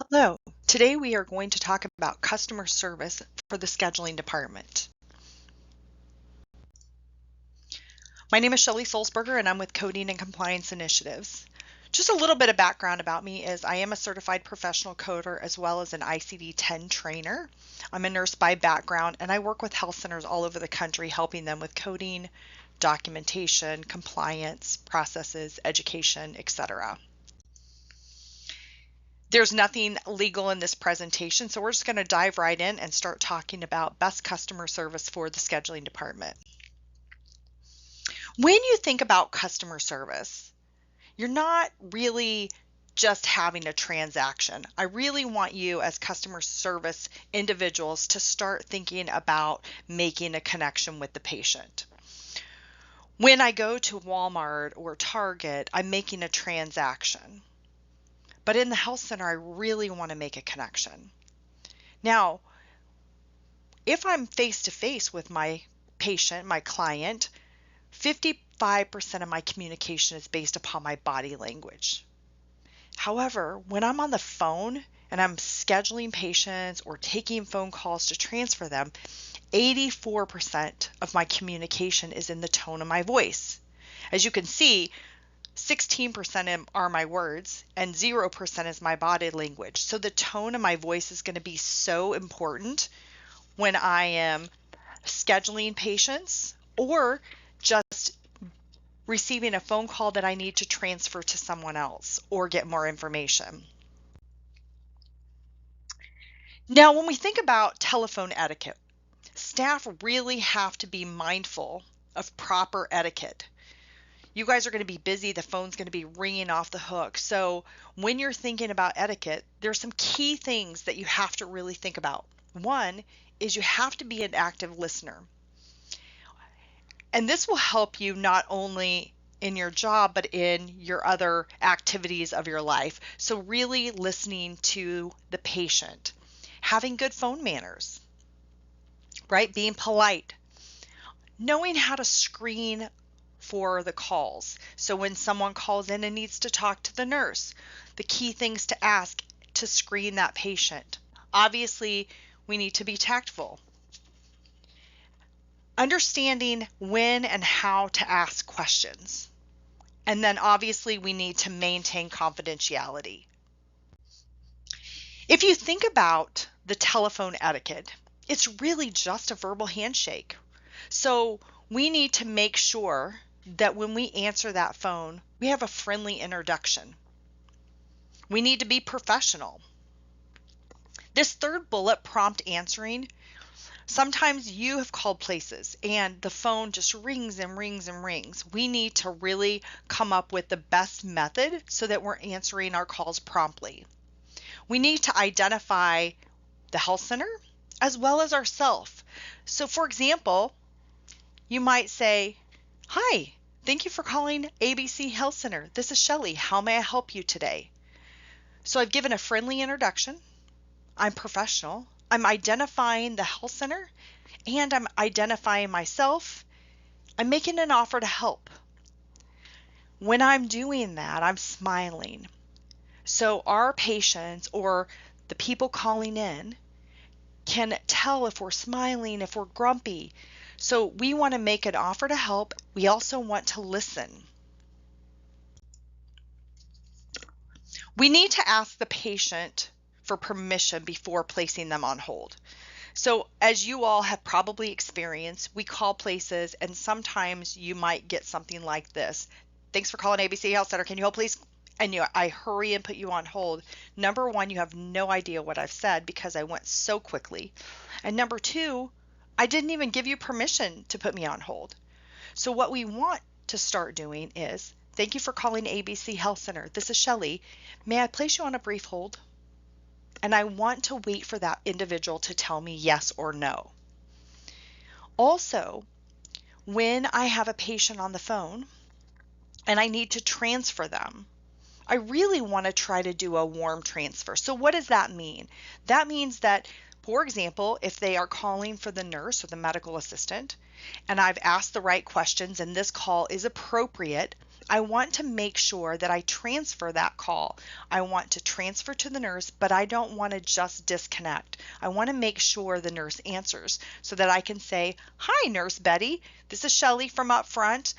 Hello, today we are going to talk about customer service for the scheduling department. My name is Shellie Sulzberger and I'm with Coding and Compliance Initiatives. Just a little bit of background about me is I am a certified professional coder as well as an ICD-10 trainer. I'm a nurse by background and I work with health centers all over the country helping them with coding, documentation, compliance, processes, education, etc. There's nothing legal in this presentation, so we're just going to dive right in and start talking about best customer service for the scheduling department. When you think about customer service, you're not really just having a transaction. I really want you as customer service individuals to start thinking about making a connection with the patient. When I go to Walmart or Target, I'm making a transaction. But in the health center, I really want to make a connection. Now, if I'm face to face with my patient, my client, 55% of my communication is based upon my body language. However, when I'm on the phone and I'm scheduling patients or taking phone calls to transfer them, 84% of my communication is in the tone of my voice. As you can see, 16% are my words and 0% is my body language. So the tone of my voice is going to be so important when I am scheduling patients or just receiving a phone call that I need to transfer to someone else or get more information. Now, when we think about telephone etiquette, staff really have to be mindful of proper etiquette. You guys are going to be busy. The phone's going to be ringing off the hook. So when you're thinking about etiquette, there's some key things that you have to really think about. One is you have to be an active listener. And this will help you not only in your job, but in your other activities of your life. So really listening to the patient, having good phone manners, right? Being polite, knowing how to screen for the calls. So when someone calls in and needs to talk to the nurse, the key things to ask to screen that patient. Obviously, we need to be tactful. Understanding when and how to ask questions. And then obviously we need to maintain confidentiality. If you think about the telephone etiquette, it's really just a verbal handshake. So we need to make sure that when we answer that phone, we have a friendly introduction. We need to be professional. This third bullet, prompt answering, sometimes you have called places and the phone just rings and rings and rings. We need to really come up with the best method so that we're answering our calls promptly. We need to identify the health center as well as ourselves. So for example, you might say, "Hi, thank you for calling ABC Health Center. This is Shellie. How may I help you today?" So I've given a friendly introduction. I'm professional. I'm identifying the health center and I'm identifying myself. I'm making an offer to help. When I'm doing that, I'm smiling. So our patients or the people calling in can tell if we're smiling, if we're grumpy. So we want to make an offer to help. We also want to listen. We need to ask the patient for permission before placing them on hold. So as you all have probably experienced, we call places and sometimes you might get something like this. "Thanks for calling ABC Health Center. Can you hold please?" And I hurry and put you on hold. Number one, you have no idea what I've said because I went so quickly. And number two, I didn't even give you permission to put me on hold. So what we want to start doing is, "Thank you for calling ABC Health Center. This is Shellie. May I place you on a brief hold?" And I want to wait for that individual to tell me yes or no. Also, when I have a patient on the phone and I need to transfer them, I really want to try to do a warm transfer. So what does that mean? That means that, for example, if they are calling for the nurse or the medical assistant, and I've asked the right questions and this call is appropriate, I want to make sure that I transfer that call. I want to transfer to the nurse, but I don't want to just disconnect. I want to make sure the nurse answers so that I can say, "Hi, Nurse Betty. This is Shellie from up front.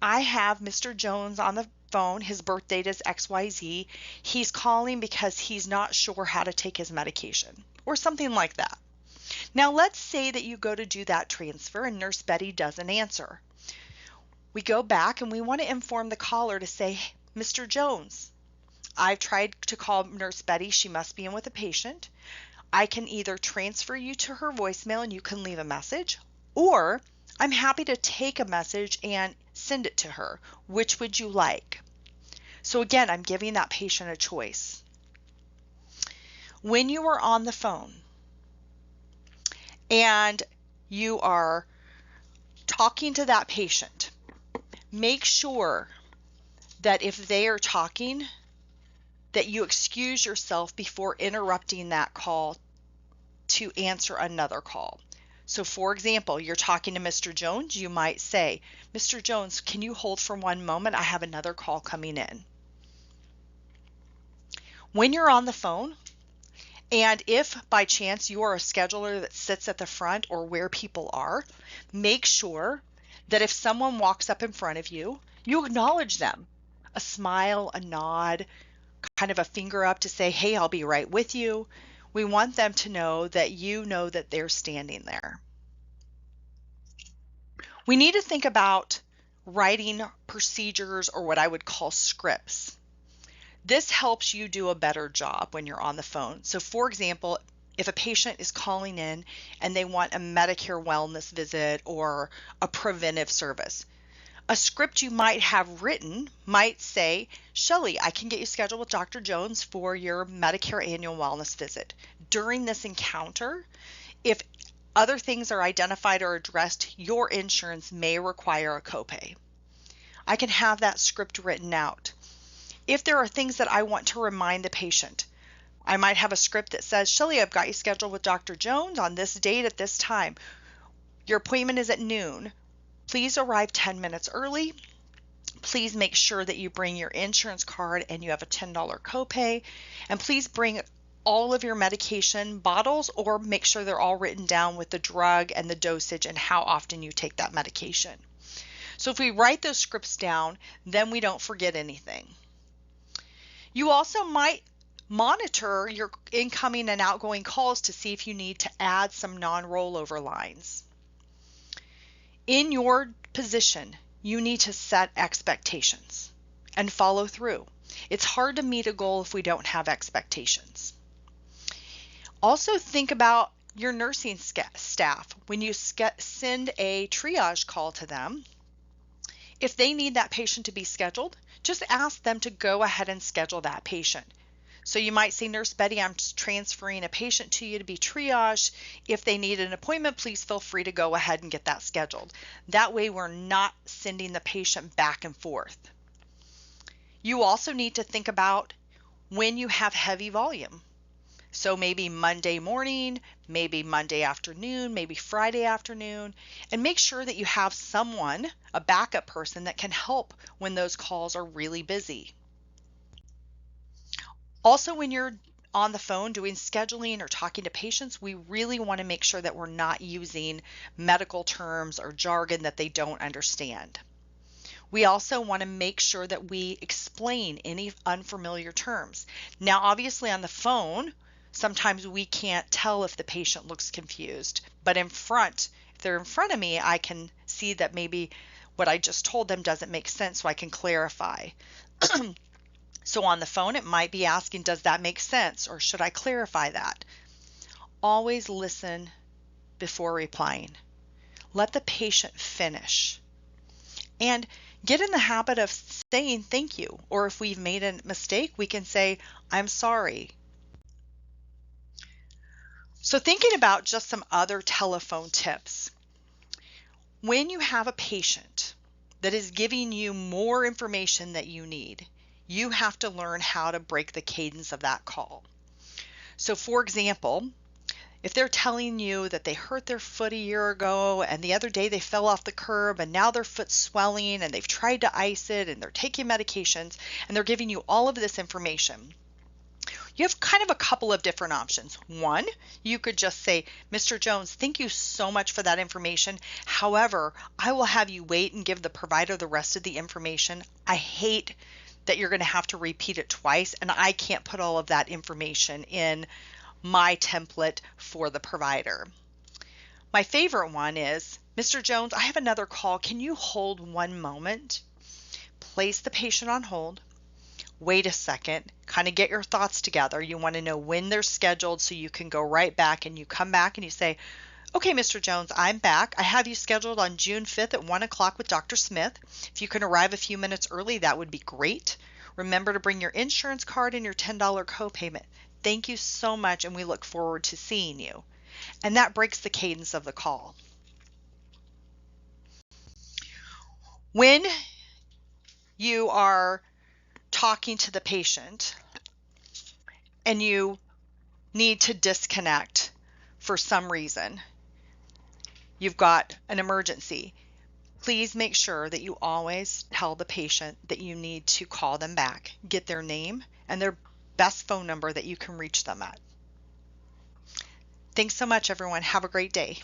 I have Mr. Jones on the phone. His birth date is XYZ. He's calling because he's not sure how to take his medication," or something like that. Now, let's say that you go to do that transfer and Nurse Betty doesn't answer. We go back and we want to inform the caller to say, "Mr. Jones, I've tried to call Nurse Betty. She must be in with a patient. I can either transfer you to her voicemail and you can leave a message, or I'm happy to take a message and send it to her. Which would you like?" So again, I'm giving that patient a choice. When you are on the phone and you are talking to that patient, make sure that if they are talking, that you excuse yourself before interrupting that call to answer another call. So for example, you're talking to Mr. Jones, you might say, "Mr. Jones, can you hold for one moment? I have another call coming in." When you're on the phone, and if by chance you are a scheduler that sits at the front or where people are, make sure that if someone walks up in front of you, you acknowledge them. A smile, a nod, kind of a finger up to say, "Hey, I'll be right with you." We want them to know that you know that they're standing there. We need to think about writing procedures, or what I would call scripts. This helps you do a better job when you're on the phone. So for example, if a patient is calling in and they want a Medicare wellness visit or a preventive service, a script you might have written might say, "Shellie, I can get you scheduled with Dr. Jones for your Medicare annual wellness visit. During this encounter, if other things are identified or addressed, your insurance may require a copay." I can have that script written out. If there are things that I want to remind the patient, I might have a script that says, "Shellie, I've got you scheduled with Dr. Jones on this date at this time. Your appointment is at noon. Please arrive 10 minutes early. Please make sure that you bring your insurance card and you have a $10 copay. And please bring all of your medication bottles, or make sure they're all written down with the drug and the dosage and how often you take that medication." So if we write those scripts down, then we don't forget anything. You also might monitor your incoming and outgoing calls to see if you need to add some non-rollover lines. In your position, you need to set expectations and follow through. It's hard to meet a goal if we don't have expectations. Also think about your nursing staff. When you send a triage call to them, if they need that patient to be scheduled, just ask them to go ahead and schedule that patient. So you might say, "Nurse Betty, I'm transferring a patient to you to be triaged. If they need an appointment, please feel free to go ahead and get that scheduled." That way we're not sending the patient back and forth. You also need to think about when you have heavy volume. So maybe Monday morning, maybe Monday afternoon, maybe Friday afternoon, and make sure that you have someone, a backup person, that can help when those calls are really busy. Also, when you're on the phone doing scheduling or talking to patients, we really want to make sure that we're not using medical terms or jargon that they don't understand. We also want to make sure that we explain any unfamiliar terms. Now, obviously on the phone, sometimes we can't tell if the patient looks confused, but if they're in front of me, I can see that maybe what I just told them doesn't make sense, so I can clarify. So on the phone, it might be asking, "Does that make sense?" or "Should I clarify that?" Always listen before replying. Let the patient finish. And get in the habit of saying thank you, or if we've made a mistake, we can say, "I'm sorry." So thinking about just some other telephone tips. When you have a patient that is giving you more information that you need, you have to learn how to break the cadence of that call. So for example, If they're telling you that they hurt their foot a year ago and the other day they fell off the curb and now their foot's swelling and they've tried to ice it and they're taking medications and they're giving you all of this information, you have kind of a couple of different options. One, you could just say, Mr. Jones, thank you so much for that information. However, I will have you wait and give the provider the rest of the information. I hate that you're going to have to repeat it twice, and I can't put all of that information in my template for the provider. My favorite one is, Mr. Jones, I have another call. Can you hold one moment? Place the patient on hold. Wait a second, kind of get your thoughts together. You want to know when they're scheduled so you can go right back, and you come back and you say, okay, Mr. Jones, I'm back. I have you scheduled on June 5th at 1 o'clock with Dr. Smith. If you can arrive a few minutes early, that would be great. Remember to bring your insurance card and your $10 copayment. Thank you so much, and we look forward to seeing you. And that breaks the cadence of the call. When you are talking to the patient and you need to disconnect for some reason, you've got an emergency, please make sure that you always tell the patient that you need to call them back. Get their name and their best phone number that you can reach them at. Thanks so much, everyone. Have a great day.